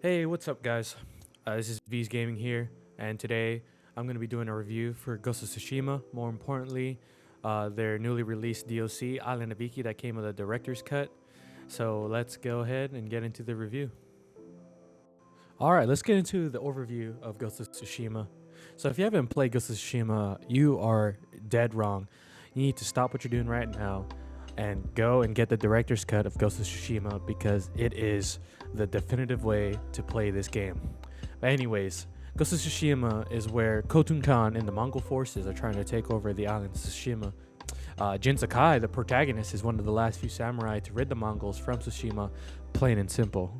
Hey, what's up, guys? This is V's Gaming here, and today I'm going to be doing a review for Ghost of Tsushima. More importantly, their newly released DLC, Island of Iki, that came with a Director's Cut. So let's go ahead and get into the review. All right, let's get into the overview of Ghost of Tsushima. So if you haven't played Ghost of Tsushima, you are dead wrong. You need to stop what you're doing right now and go and get the Director's Cut of Ghost of Tsushima because it is the definitive way to play this game. But anyways, Ghost of Tsushima is where Khotun Khan and the Mongol forces are trying to take over the island of Tsushima. Jin Sakai, the protagonist, is one of the last few samurai to rid the Mongols from Tsushima, plain and simple.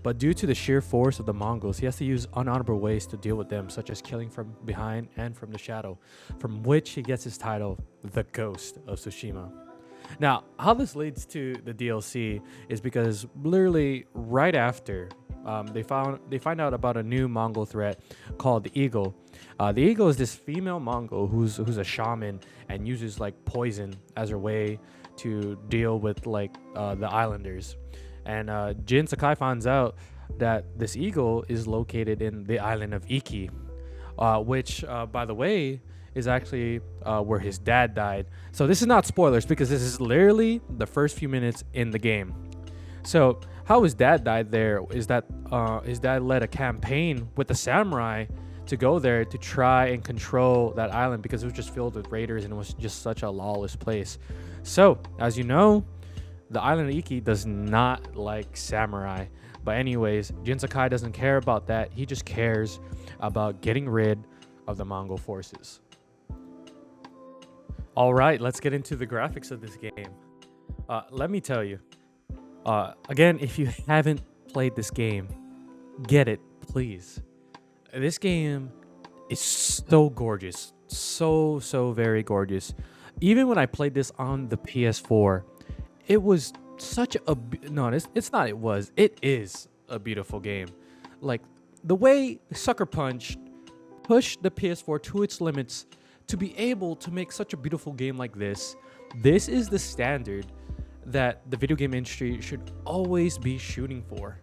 But due to the sheer force of the Mongols, he has to use unhonorable ways to deal with them, such as killing from behind and from the shadow, from which he gets his title, the Ghost of Tsushima. Now, how this leads to the DLC is because literally right after they find out about a new Mongol threat called the Eagle. The Eagle is this female Mongol who's a shaman and uses like poison as her way to deal with like the islanders. And Jin Sakai finds out that this eagle is located in the island of Iki, which, by the way, is actually where his dad died. So this is not spoilers because this is literally the first few minutes in the game. So how his dad died there is that his dad led a campaign with the samurai to go there to try and control that island because it was just filled with raiders and it was just such a lawless place. So, as you know, the island of Iki does not like samurai. But anyways, Jin Sakai doesn't care about that. He just cares about getting rid of the Mongol forces. All right, let's get into the graphics of this game. Let me tell you. Again, if you haven't played this game, get it, please. This game is so gorgeous. So very gorgeous. Even when I played this on the PS4, it was such a no, it's not it was. It is a beautiful game. Like the way Sucker Punch pushed the PS4 to its limits to be able to make such a beautiful game like this. This is the standard that the video game industry should always be shooting for.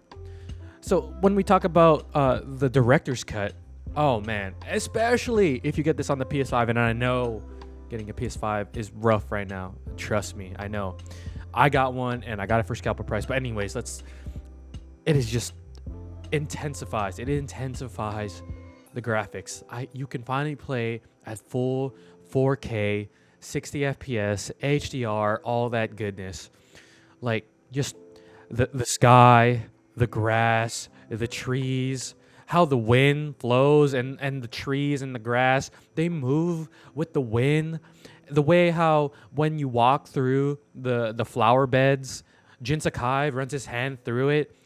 So when we talk about the director's cut, oh man, especially if you get this on the PS5, and I know getting a PS5 is rough right now. Trust me, I know. I got one and I got it for scalper price. But anyways, it is just intensifies. It intensifies the graphics. You can finally play at full 4K, 60 FPS, HDR, all that goodness. Like just the sky, the grass, the trees, how the wind flows and the trees and the grass, they move with the wind. The way how when you walk through the flower beds, Jin Sakai runs his hand through it.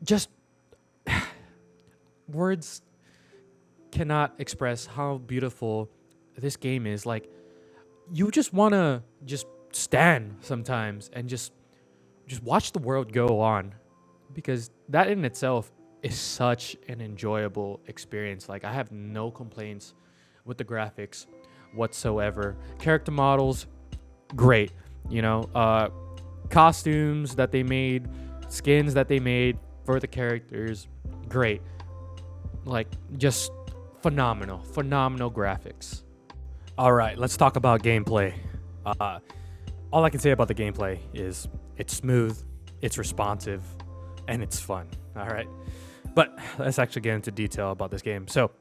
Just words cannot express how beautiful this game is. Like you just want to just stand sometimes and just watch the world go on, because that in itself is such an enjoyable experience. Like I have no complaints with the graphics whatsoever. Character models, great. You know, costumes that they made, skins that they made for the characters, great. Like just phenomenal graphics. All right, let's talk about gameplay. All I can say about the gameplay is it's smooth, it's responsive, and it's fun. All right, but let's actually get into detail about this game. So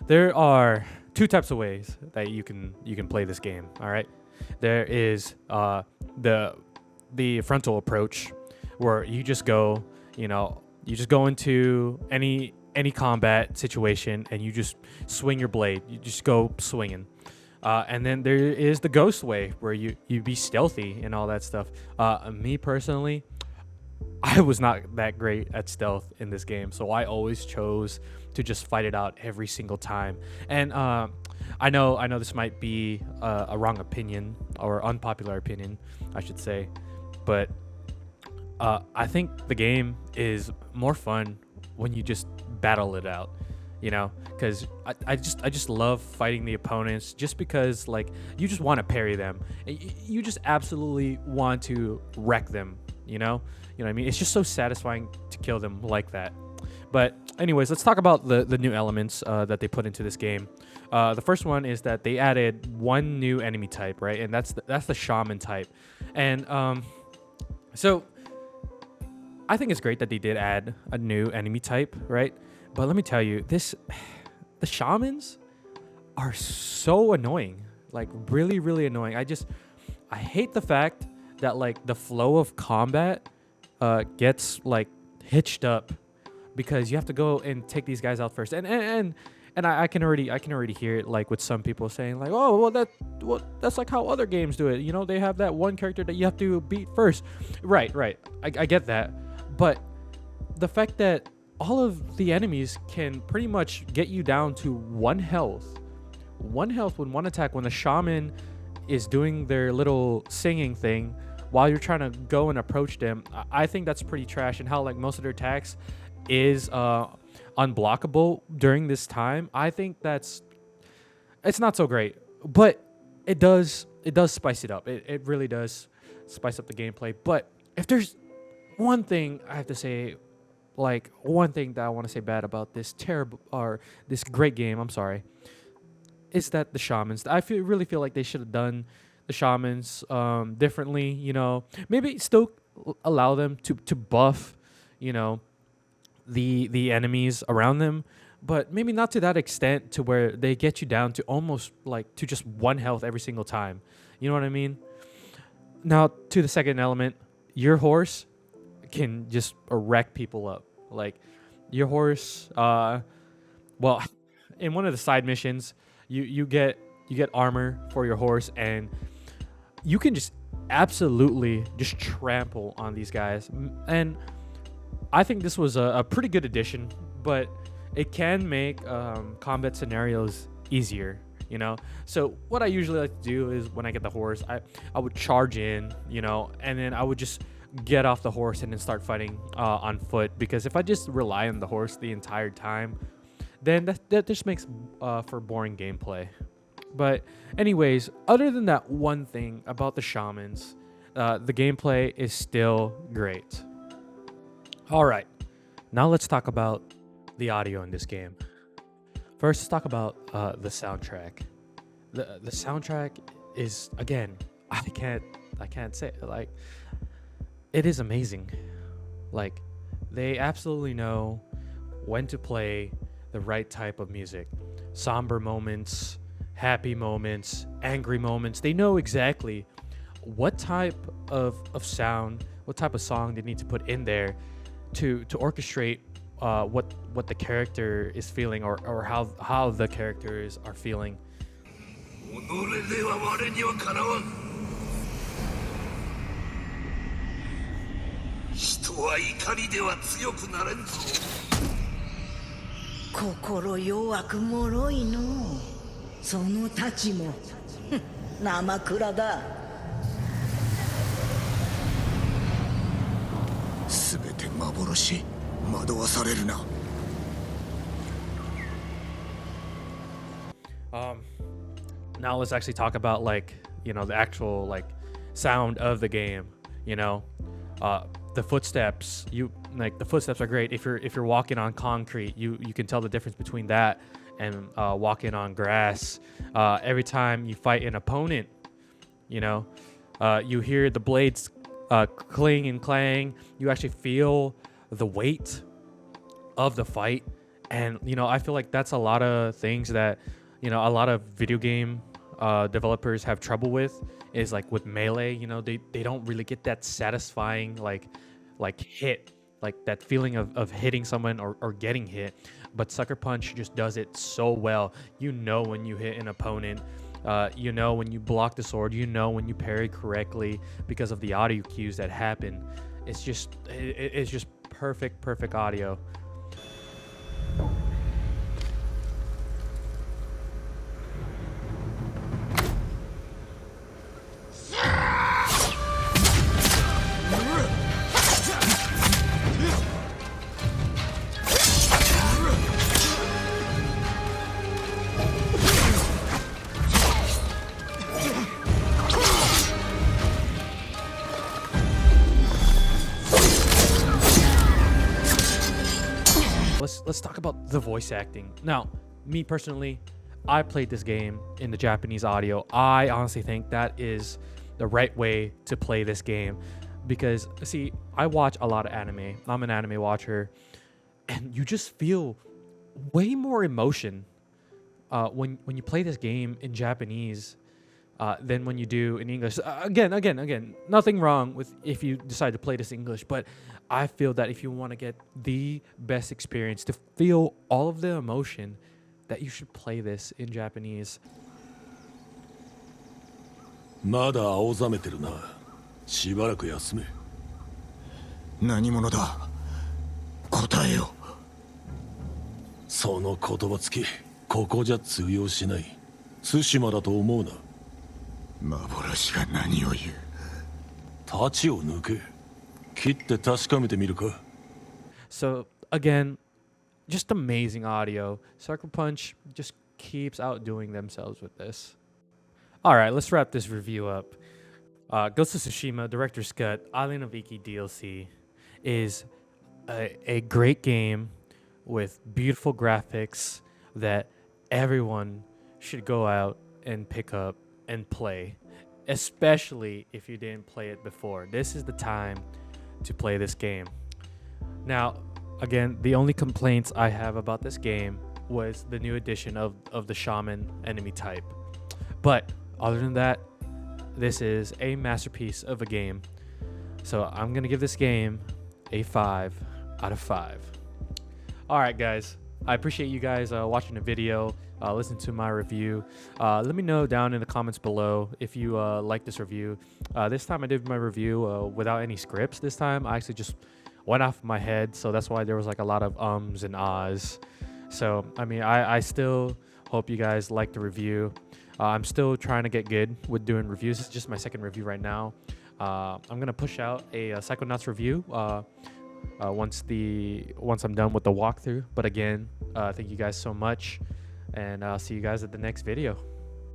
there are two types of ways that you can play this game. All right, there is the frontal approach, where you just go, into any combat situation and you just swing your blade. You just go swinging. And then there is the ghost way, where you be stealthy and all that stuff. Me personally, I was not that great at stealth in this game, so I always chose to just fight it out every single time. And I know this might be a wrong opinion, or unpopular opinion, I should say, but I think the game is more fun when you just battle it out, because I just love fighting the opponents, just because like you just want to parry them, you just absolutely want to wreck them, you know what I mean? It's just so satisfying to kill them like that. But anyways, let's talk about the new elements that they put into this game. The first one is that they added one new enemy type, right? And that's the shaman type. And so I think it's great that they did add a new enemy type, right? But let me tell you, the shamans are so annoying, like really, really annoying. I hate the fact that like the flow of combat gets like hitched up because you have to go and take these guys out first. And I can already hear it like with some people saying like, oh well that's like how other games do it. You know, they have that one character that you have to beat first. Right. I get that. But the fact that all of the enemies can pretty much get you down to one health with one attack when the shaman is doing their little singing thing while you're trying to go and approach them, I think that's pretty trash. And how like most of their attacks is unblockable during this time, I think it's not so great. But it does spice it up. It really does spice up the gameplay. But if there's one thing I have to say, like one thing that I want to say bad about this great game, I'm sorry, is that the shamans. Really feel like they should have done the shamans differently. You know, maybe still allow them to buff, you know, the enemies around them, but maybe not to that extent to where they get you down to almost like to just one health every single time. You know what I mean? Now to the second element, your horse can just wreck people up. Like your horse, well, in one of the side missions, you get armor for your horse, and you can just absolutely just trample on these guys. And I think this was a pretty good addition, but it can make combat scenarios easier, you know? So what I usually like to do is when I get the horse, I would charge in, you know, and then I would just get off the horse and then start fighting on foot, because if I just rely on the horse the entire time, then that just makes for boring gameplay. But anyways, other than that one thing about the shamans, the gameplay is still great. All right, now let's talk about the audio in this game. First, let's talk about the soundtrack. The soundtrack is, again, I can't say it, like, it is amazing. Like, they absolutely know when to play the right type of music. Somber moments, happy moments, angry moments. They know exactly what type of sound, what type of song they need to put in there to orchestrate what the character is feeling, or how the characters are feeling. Now let's actually talk about, like, you know, the actual like sound of the game. You know, the footsteps. The footsteps are great. If you're walking on concrete, you can tell the difference between that and walking on grass. Every time you fight an opponent, you know, you hear the blades cling and clang. You actually feel the weight of the fight. And, you know, I feel like that's a lot of things that, you know, a lot of video game developers have trouble with, is like with melee. You know, they don't really get that satisfying like hit, like that feeling of hitting someone or getting hit. But Sucker Punch just does it so well. You know when you hit an opponent, you know when you block the sword, you know when you parry correctly because of the audio cues that happen. It's just perfect audio. let's talk about the voice acting. Now, me personally, I played this game in the Japanese audio. I honestly think that is the right way to play this game because, see, I watch a lot of anime. I'm an anime watcher, and you just feel way more emotion when you play this game in Japanese than when you do in English. Again, nothing wrong with if you decide to play this English, but I feel that if you want to get the best experience, to feel all of the emotion, that you should play this in Japanese. まだ青ざめてるな。しばらく休め。何者だ。答えよ。その言葉つき、ここじゃ通用しない。対馬だと思うな。幻が何を言う。太刀を抜け。切って確かめてみるか。So again, just amazing audio. Sucker Punch just keeps outdoing themselves with this. All right, let's wrap this review up. Ghost of Tsushima Director's Cut Island of Iki DLC is a great game with beautiful graphics that everyone should go out and pick up and play, especially if you didn't play it before. This is the time to play this game. Now, again, the only complaints I have about this game was the new addition of the Shaman enemy type. But other than that, this is a masterpiece of a game. So I'm going to give this game a 5 out of 5. All right, guys. I appreciate you guys watching the video, listen to my review. Let me know down in the comments below if you like this review. This time I did my review without any scripts. This time I actually just went off my head, so that's why there was like a lot of ums and ahs. So, I mean, I still hope you guys like the review. I'm still trying to get good with doing reviews. This is just my second review right now. I'm going to push out a Psychonauts review once I'm done with the walkthrough. But again, thank you guys so much, and I'll see you guys at the next video.